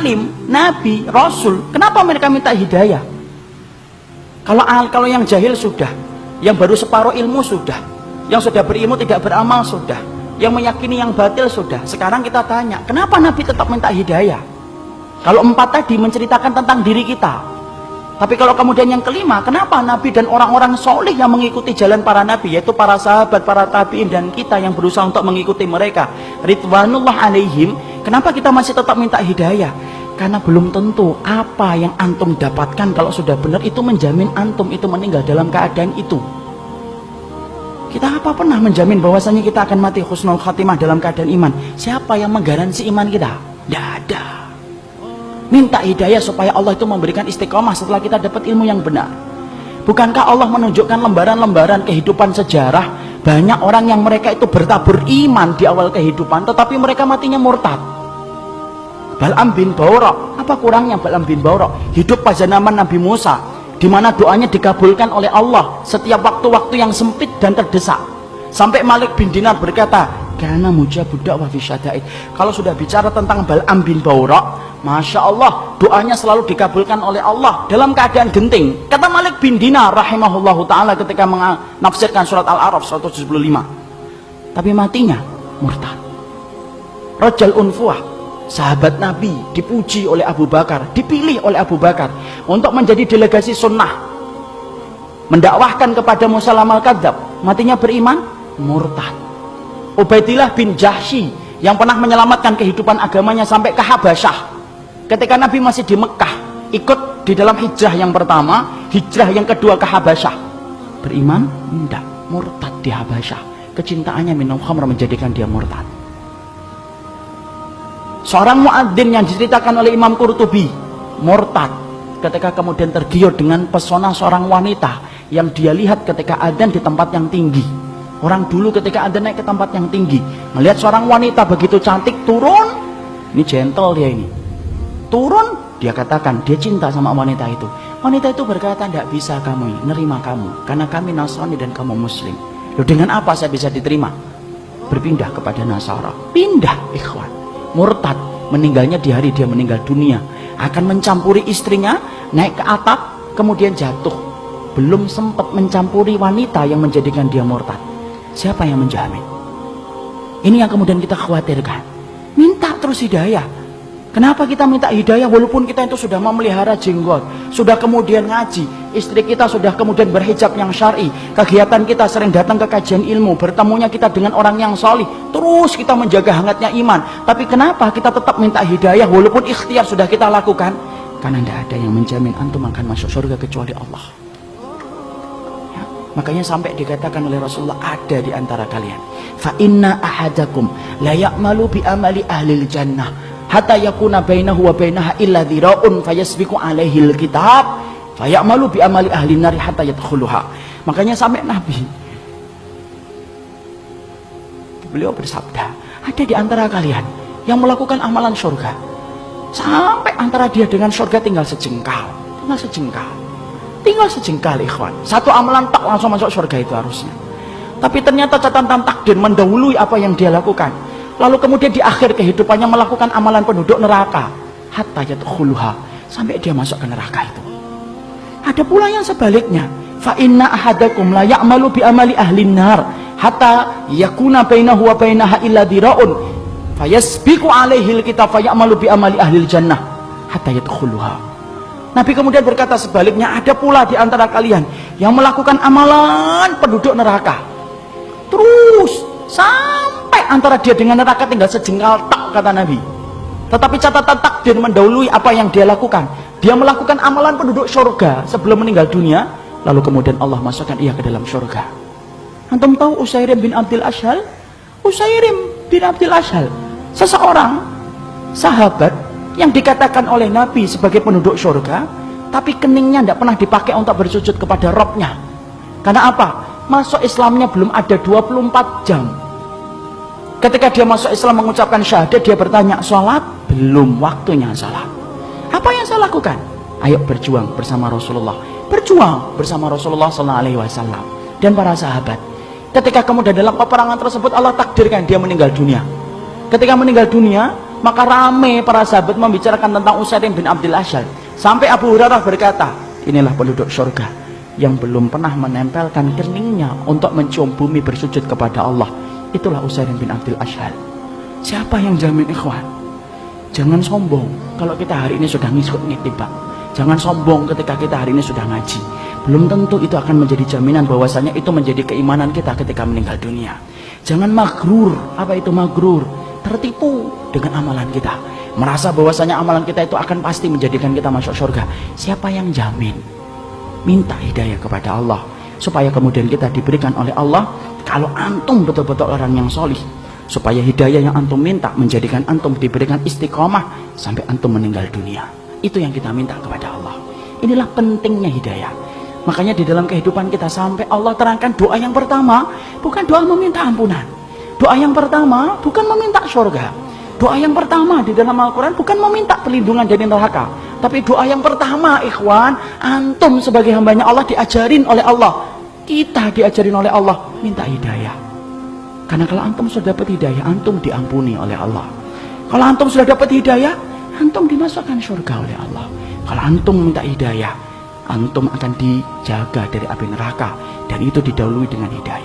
alim, nabi, rasul, kenapa mereka minta hidayah? Kalau yang jahil sudah, yang baru separuh ilmu sudah, yang sudah berilmu tidak beramal sudah, yang meyakini yang batil sudah. Sekarang kita tanya, kenapa nabi tetap minta hidayah? Kalau 4 tadi menceritakan tentang diri kita, tapi kalau kemudian yang kelima, kenapa Nabi dan orang-orang soleh yang mengikuti jalan para Nabi, yaitu para sahabat, para tabi'in, dan kita yang berusaha untuk mengikuti mereka, ridwanullah alaihim, kenapa kita masih tetap minta hidayah? Karena belum tentu apa yang antum dapatkan kalau sudah benar itu menjamin antum itu meninggal dalam keadaan itu. Kita apa pernah menjamin bahwasanya kita akan mati husnul khatimah dalam keadaan iman? Siapa yang menggaransi iman kita? Tidak ada. Minta hidayah supaya Allah itu memberikan istiqomah setelah kita dapat ilmu yang benar. Bukankah Allah menunjukkan lembaran-lembaran kehidupan sejarah, banyak orang yang mereka itu bertabur iman di awal kehidupan, tetapi mereka matinya murtad. Bal'am bin Ba'urah, apa kurangnya Bal'am bin Ba'urah? Hidup pada zaman Nabi Musa, di mana doanya dikabulkan oleh Allah setiap waktu-waktu yang sempit dan terdesak. Sampai Malik bin Dinar berkata, karena mujabud da'wah fi syada'id. Kalau sudah bicara tentang Bal'am bin Ba'urah, Masya Allah, doanya selalu dikabulkan oleh Allah dalam keadaan genting. Kata Malik bin Dinar rahimahullahu ta'ala ketika menafsirkan surat Al-A'raf 175. Tapi matinya murtad. Rajal Unfuah, sahabat Nabi, dipuji oleh Abu Bakar, dipilih oleh Abu Bakar untuk menjadi delegasi sunnah, mendakwahkan kepada Musalam al-Kadzab. Matinya beriman, murtad. Ubaidillah bin Jahsy yang pernah menyelamatkan kehidupan agamanya sampai ke Habasyah, ketika Nabi masih di Mekah, ikut di dalam hijrah yang pertama, hijrah yang kedua ke Habasyah, beriman? Tidak, murtad di Habasyah. Kecintaannya minum khamr menjadikan dia murtad. Seorang muadzin yang diceritakan oleh Imam Qurtubi, murtad ketika kemudian tergiur dengan pesona seorang wanita yang dia lihat ketika adzan di tempat yang tinggi. Orang dulu ketika adzan naik ke tempat yang tinggi, melihat seorang wanita begitu cantik, turun, ini gentle dia ini, turun, dia katakan dia cinta sama wanita itu. Wanita itu berkata, tidak bisa kamu nerima kamu, karena kami Nasrani dan kamu Muslim. Loh, dengan apa saya bisa diterima? Berpindah kepada Nasara. Pindah, ikhwan. Murtad, meninggalnya di hari dia meninggal dunia. Akan mencampuri istrinya, naik ke atap, kemudian jatuh. Belum sempat mencampuri wanita yang menjadikan dia murtad. Siapa yang menjamin? Ini yang kemudian kita khawatirkan. Minta terus hidayah. Kenapa kita minta hidayah walaupun kita itu sudah memelihara jenggot, sudah kemudian ngaji, istri kita sudah kemudian berhijab yang syar'i, kegiatan kita sering datang ke kajian ilmu, bertemunya kita dengan orang yang solih, terus kita menjaga hangatnya iman. Tapi kenapa kita tetap minta hidayah walaupun ikhtiar sudah kita lakukan? Karena tidak ada yang menjamin antum akan masuk surga kecuali Allah. Ya, makanya sampai dikatakan oleh Rasulullah, ada di antara kalian, fa inna ahadakum la ya'malu bi amali ahlil jannah hatta yakuna bainahu wa bainaha illa dhira'un fayasbiqu alaihi alkitab fayamalu bi amali ahli nari hatta yadkhuluha. Makanya sampai Nabi beliau bersabda, ada di antara kalian yang melakukan amalan surga sampai antara dia dengan surga tinggal sejengkal, tinggal sejengkal ikhwan. Satu amalan tak langsung masuk surga itu harusnya, tapi ternyata catatan takdir mendahului apa yang dia lakukan. Lalu kemudian di akhir kehidupannya melakukan amalan penduduk neraka hatta yadkhuluha, sampai dia masuk ke neraka itu. Ada pula yang sebaliknya, fa inna ahadakum la ya'malu bi amali ahli nar hatta yakuna bainahu wa bainaha illa dira'un fayasbiqu alaihi alkitab fayamalu bi amali ahli jannah hatta yadkhuluha. Nabi kemudian berkata sebaliknya, ada pula di antara kalian yang melakukan amalan penduduk neraka terus sampai antara dia dengan neraka tinggal sejengkal tak, kata Nabi. Tetapi catatan takdir mendahului apa yang dia lakukan. Dia melakukan amalan penduduk surga sebelum meninggal dunia, lalu kemudian Allah masukkan ia ke dalam surga. Antum tahu Usairim bin Abdul Ashhal? Usairim bin Abdul Ashhal, seseorang sahabat yang dikatakan oleh Nabi sebagai penduduk surga, tapi keningnya tidak pernah dipakai untuk bersujud kepada Robnya. Karena apa? Masuk Islamnya belum ada 24 jam. Ketika dia masuk Islam mengucapkan syahadat, dia bertanya, sholat? Belum waktunya sholat. Apa yang saya lakukan? Ayo berjuang bersama Rasulullah. Berjuang bersama Rasulullah SAW dan para sahabat. Ketika kemudian dalam peperangan tersebut Allah takdirkan dia meninggal dunia. Ketika meninggal dunia, Maka rame para sahabat membicarakan tentang Utsairin bin Abdul Asyhal. Sampai Abu Hurairah berkata, inilah penduduk surga yang belum pernah menempelkan keningnya untuk mencium bumi bersujud kepada Allah. Itulah Utsairin bin Abdul Asyhal. Siapa yang jamin, ikhwan? Jangan sombong kalau kita hari ini sudah ngikut ngitibak. Jangan sombong ketika kita hari ini sudah ngaji. Belum tentu itu akan menjadi jaminan bahwasanya itu menjadi keimanan kita ketika meninggal dunia. Jangan magrur. Apa itu magrur? Tertipu dengan amalan kita. Merasa bahwasanya amalan kita itu akan pasti menjadikan kita masuk surga. Siapa yang jamin? Minta hidayah kepada Allah supaya kemudian kita diberikan oleh Allah. Kalau antum betul-betul orang yang solih, supaya hidayah yang antum minta menjadikan antum diberikan istiqomah sampai antum meninggal dunia. Itu yang kita minta kepada Allah. Inilah pentingnya hidayah. Makanya di dalam kehidupan kita sampai Allah terangkan doa yang pertama bukan doa meminta ampunan. Doa yang pertama bukan meminta surga. Doa yang pertama di dalam Al-Quran bukan meminta perlindungan dari neraka. Tapi doa yang pertama, ikhwan, antum sebagai hambanya Allah diajarin oleh Allah. Kita diajarin oleh Allah minta hidayah. Karena kalau antum sudah dapat hidayah, antum diampuni oleh Allah. Kalau antum sudah dapat hidayah, antum dimasukkan surga oleh Allah. Kalau antum minta hidayah, antum akan dijaga dari api neraka. Dan itu didahului dengan hidayah.